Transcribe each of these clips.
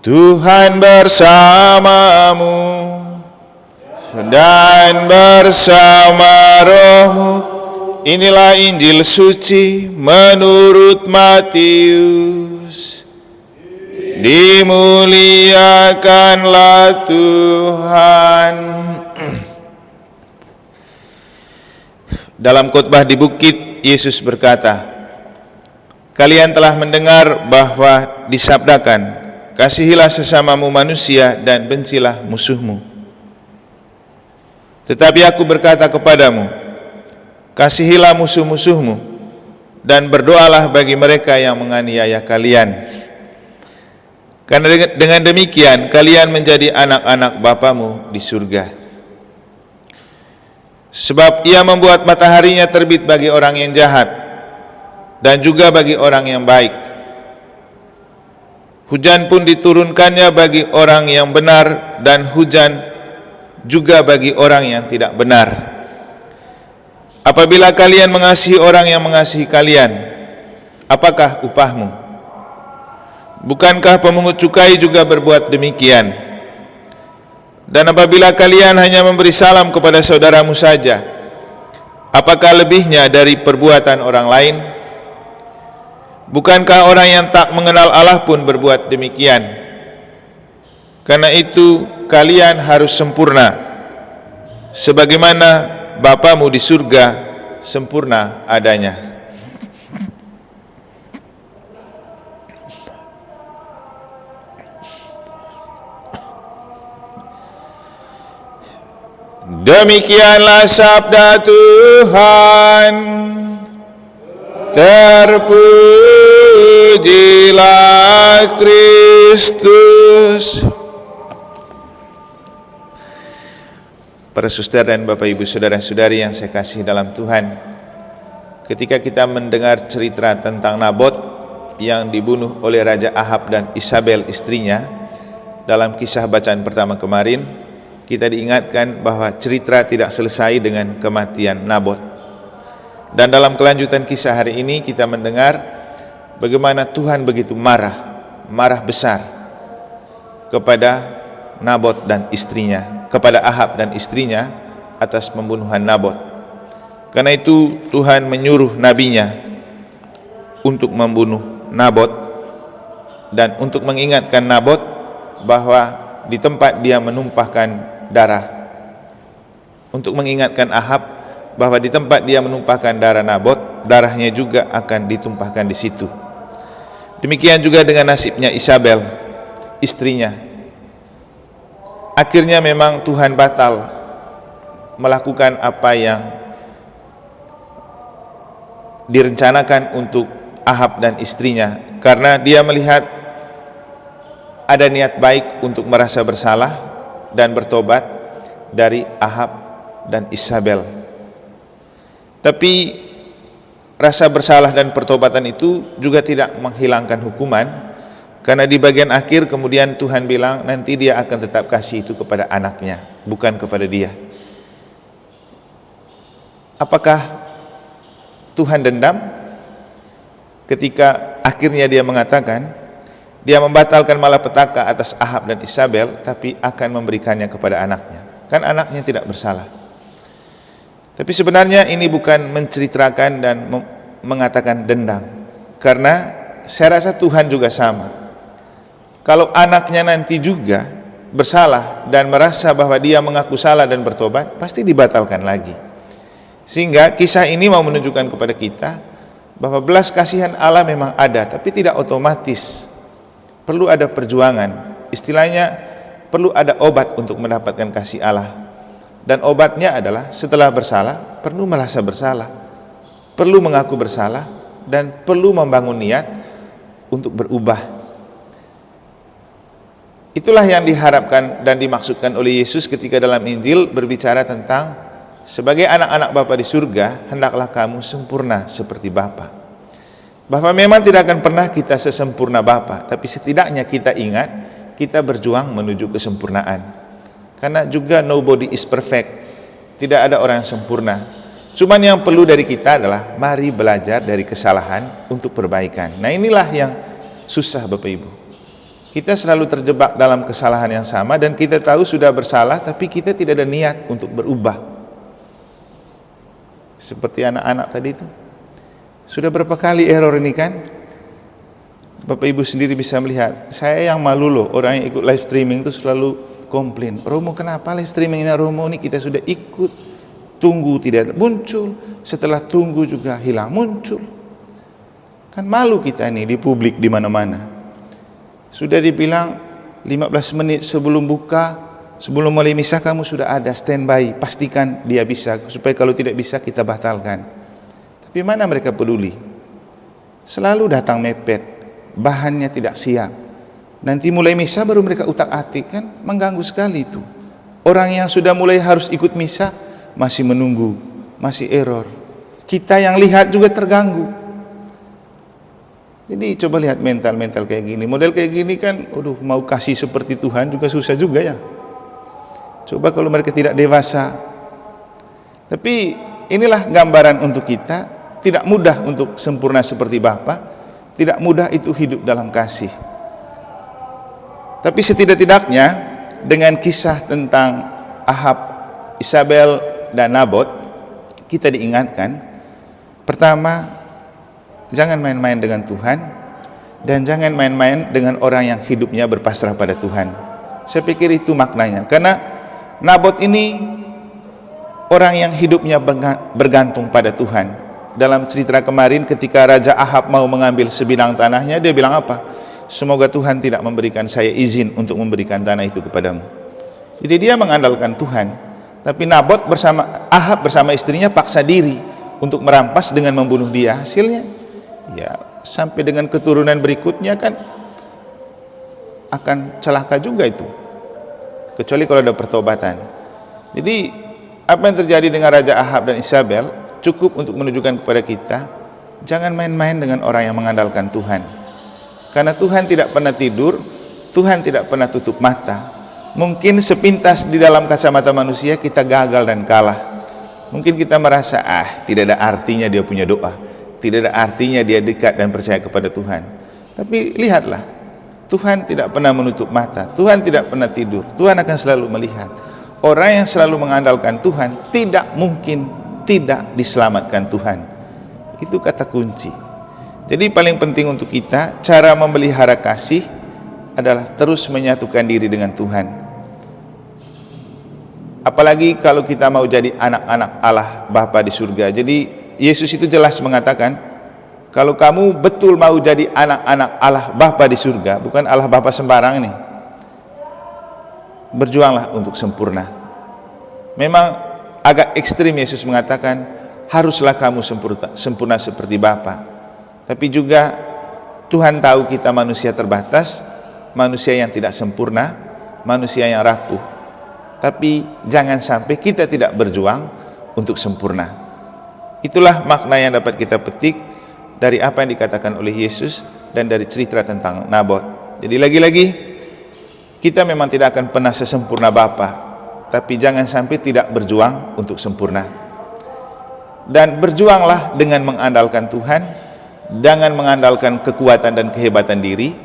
Tuhan bersamamu dan bersama rohmu. Inilah Injil suci menurut Matius. Dimuliakanlah Tuhan. Dalam khotbah di bukit, Yesus berkata, "Kalian telah mendengar bahwa disabdakan, kasihilah sesamamu manusia dan bencilah musuhmu. Tetapi aku berkata kepadamu, kasihilah musuh-musuhmu dan berdoalah bagi mereka yang menganiaya kalian. Karena dengan demikian kalian menjadi anak-anak Bapamu di surga. Sebab Ia membuat mataharinya terbit bagi orang yang jahat dan juga bagi orang yang baik. Hujan pun diturunkannya bagi orang yang benar dan hujan juga bagi orang yang tidak benar. Apabila kalian mengasihi orang yang mengasihi kalian, apakah upahmu? Bukankah pemungut cukai juga berbuat demikian? Dan apabila kalian hanya memberi salam kepada saudaramu saja, apakah lebihnya dari perbuatan orang lain? Bukankah orang yang tak mengenal Allah pun berbuat demikian? Karena itu kalian harus sempurna, sebagaimana Bapamu di surga sempurna adanya." Demikianlah sabda Tuhan. Terpujilah Kristus. Para suster dan Bapak Ibu saudara-saudari yang saya kasihi dalam Tuhan, ketika kita mendengar cerita tentang Nabot yang dibunuh oleh Raja Ahab dan Isabel istrinya dalam kisah bacaan pertama kemarin, kita diingatkan bahwa cerita tidak selesai dengan kematian Nabot. Dan dalam kelanjutan kisah hari ini kita mendengar bagaimana Tuhan begitu marah besar kepada Nabot dan istrinya, kepada Ahab dan istrinya atas pembunuhan Nabot. Karena itu Tuhan menyuruh nabinya untuk membunuh Nabot dan untuk mengingatkan Nabot bahwa di tempat dia menumpahkan darah, untuk mengingatkan Ahab bahwa di tempat dia menumpahkan darah Nabot, darahnya juga akan ditumpahkan di situ. Demikian juga dengan nasibnya Isabel, istrinya. Akhirnya memang Tuhan batal melakukan apa yang direncanakan untuk Ahab dan istrinya, karena dia melihat ada niat baik untuk merasa bersalah dan bertobat dari Ahab dan Isabel. Tapi rasa bersalah dan pertobatan itu juga tidak menghilangkan hukuman, karena di bagian akhir kemudian Tuhan bilang nanti dia akan tetap kasih itu kepada anaknya, bukan kepada dia. Apakah Tuhan dendam ketika akhirnya dia mengatakan dia membatalkan malapetaka atas Ahab dan Isabel, tapi akan memberikannya kepada anaknya? Kan anaknya tidak bersalah. Tapi sebenarnya ini bukan menceritakan dan mengatakan dendam, karena saya rasa Tuhan juga sama. Kalau anaknya nanti juga bersalah dan merasa bahwa dia mengaku salah dan bertobat, pasti dibatalkan lagi. Sehingga kisah ini mau menunjukkan kepada kita bahwa belas kasihan Allah memang ada, tapi tidak otomatis. Perlu ada perjuangan, istilahnya perlu ada obat untuk mendapatkan kasih Allah. Dan obatnya adalah setelah bersalah, perlu merasa bersalah, perlu mengaku bersalah, dan perlu membangun niat untuk berubah. Itulah yang diharapkan dan dimaksudkan oleh Yesus ketika dalam Injil berbicara tentang sebagai anak-anak Bapa di surga, hendaklah kamu sempurna seperti Bapa. Bahwa memang tidak akan pernah kita sesempurna Bapa, tapi setidaknya kita ingat kita berjuang menuju kesempurnaan. Karena juga nobody is perfect, tidak ada orang yang sempurna. Cuman yang perlu dari kita adalah mari belajar dari kesalahan untuk perbaikan. Nah inilah yang susah Bapak Ibu. Kita selalu terjebak dalam kesalahan yang sama dan kita tahu sudah bersalah, tapi kita tidak ada niat untuk berubah. Seperti anak-anak tadi itu. Sudah berapa kali error ini kan? Bapak Ibu sendiri bisa melihat. Saya yang malu loh, orang yang ikut live streaming itu selalu komplain. Romo, kenapa live streamingnya Romo ini kita sudah ikut, tunggu tidak muncul, setelah tunggu juga hilang muncul. Kan malu kita ini di publik di mana-mana. Sudah dibilang 15 menit sebelum buka, sebelum mulai misa kamu sudah ada standby, pastikan dia bisa, supaya kalau tidak bisa kita batalkan. Tapi mana mereka peduli? Selalu datang mepet, bahannya tidak siap. Nanti mulai misa baru mereka utak-atik, kan mengganggu sekali itu. Orang yang sudah mulai harus ikut misa masih menunggu, masih error. Kita yang lihat juga terganggu. Jadi coba lihat mental-mental kayak gini. Model kayak gini kan, mau kasih seperti Tuhan juga susah juga ya. Coba kalau mereka tidak dewasa. Tapi inilah gambaran untuk kita. Tidak mudah untuk sempurna seperti Bapa. Tidak mudah itu hidup dalam kasih. Tapi setidak-tidaknya dengan kisah tentang Ahab, Isabel, dan Nabot, kita diingatkan. Pertama, jangan main-main dengan Tuhan, dan jangan main-main dengan orang yang hidupnya berpasrah pada Tuhan. Saya pikir itu maknanya. Karena Nabot ini orang yang hidupnya bergantung pada Tuhan. Dalam cerita kemarin ketika Raja Ahab mau mengambil sebidang tanahnya, dia bilang apa? Semoga Tuhan tidak memberikan saya izin untuk memberikan tanah itu kepadamu. Jadi dia mengandalkan Tuhan. Tapi Ahab bersama istrinya paksa diri untuk merampas dengan membunuh dia. Hasilnya ya sampai dengan keturunan berikutnya kan akan celaka juga itu, kecuali kalau ada pertobatan. Jadi apa yang terjadi dengan Raja Ahab dan Isabel cukup untuk menunjukkan kepada kita, jangan main-main dengan orang yang mengandalkan Tuhan. Karena Tuhan tidak pernah tidur, Tuhan tidak pernah tutup mata. Mungkin sepintas di dalam kacamata manusia kita gagal dan kalah. Mungkin kita merasa tidak ada artinya dia punya doa, tidak ada artinya dia dekat dan percaya kepada Tuhan. Tapi lihatlah, Tuhan tidak pernah menutup mata, Tuhan tidak pernah tidur, Tuhan akan selalu melihat. Orang yang selalu mengandalkan Tuhan tidak mungkin tidak diselamatkan Tuhan. Itu kata kunci. Jadi paling penting untuk kita, cara memelihara kasih adalah terus menyatukan diri dengan Tuhan. Apalagi kalau kita mau jadi anak-anak Allah Bapa di surga. Jadi Yesus itu jelas mengatakan, kalau kamu betul mau jadi anak-anak Allah Bapa di surga, bukan Allah Bapa sembarang ini, berjuanglah untuk sempurna. Memang agak ekstrim Yesus mengatakan, haruslah kamu sempurna seperti Bapa. Tapi juga Tuhan tahu kita manusia terbatas, manusia yang tidak sempurna, manusia yang rapuh. Tapi jangan sampai kita tidak berjuang untuk sempurna. Itulah makna yang dapat kita petik dari apa yang dikatakan oleh Yesus dan dari cerita tentang Nabot. Jadi lagi-lagi, kita memang tidak akan pernah sesempurna Bapa, tapi jangan sampai tidak berjuang untuk sempurna. Dan berjuanglah dengan mengandalkan Tuhan, jangan mengandalkan kekuatan dan kehebatan diri,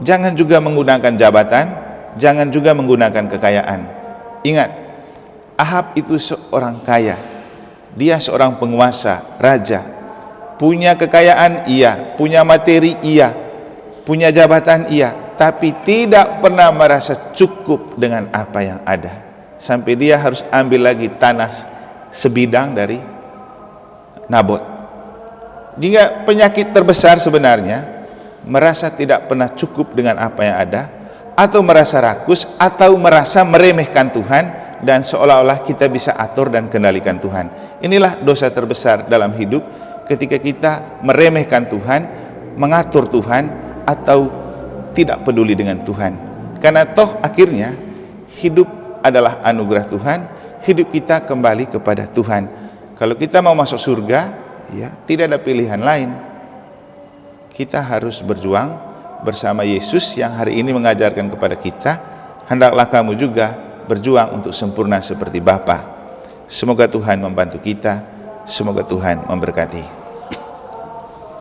jangan juga menggunakan jabatan, jangan juga menggunakan kekayaan. Ingat, Ahab itu seorang kaya. Dia seorang penguasa, raja. Punya kekayaan, iya. Punya materi, iya. Punya jabatan, iya. Tapi tidak pernah merasa cukup dengan apa yang ada. Sampai dia harus ambil lagi tanah sebidang dari Nabot. Jika penyakit terbesar sebenarnya, merasa tidak pernah cukup dengan apa yang ada, atau merasa rakus, atau merasa meremehkan Tuhan, dan seolah-olah kita bisa atur dan kendalikan Tuhan. Inilah dosa terbesar dalam hidup, ketika kita meremehkan Tuhan, mengatur Tuhan, atau tidak peduli dengan Tuhan. Karena toh akhirnya hidup adalah anugerah Tuhan, hidup kita kembali kepada Tuhan. Kalau kita mau masuk surga, ya tidak ada pilihan lain. Kita harus berjuang bersama Yesus yang hari ini mengajarkan kepada kita, hendaklah kamu juga berjuang untuk sempurna seperti Bapa. Semoga Tuhan membantu kita, semoga Tuhan memberkati.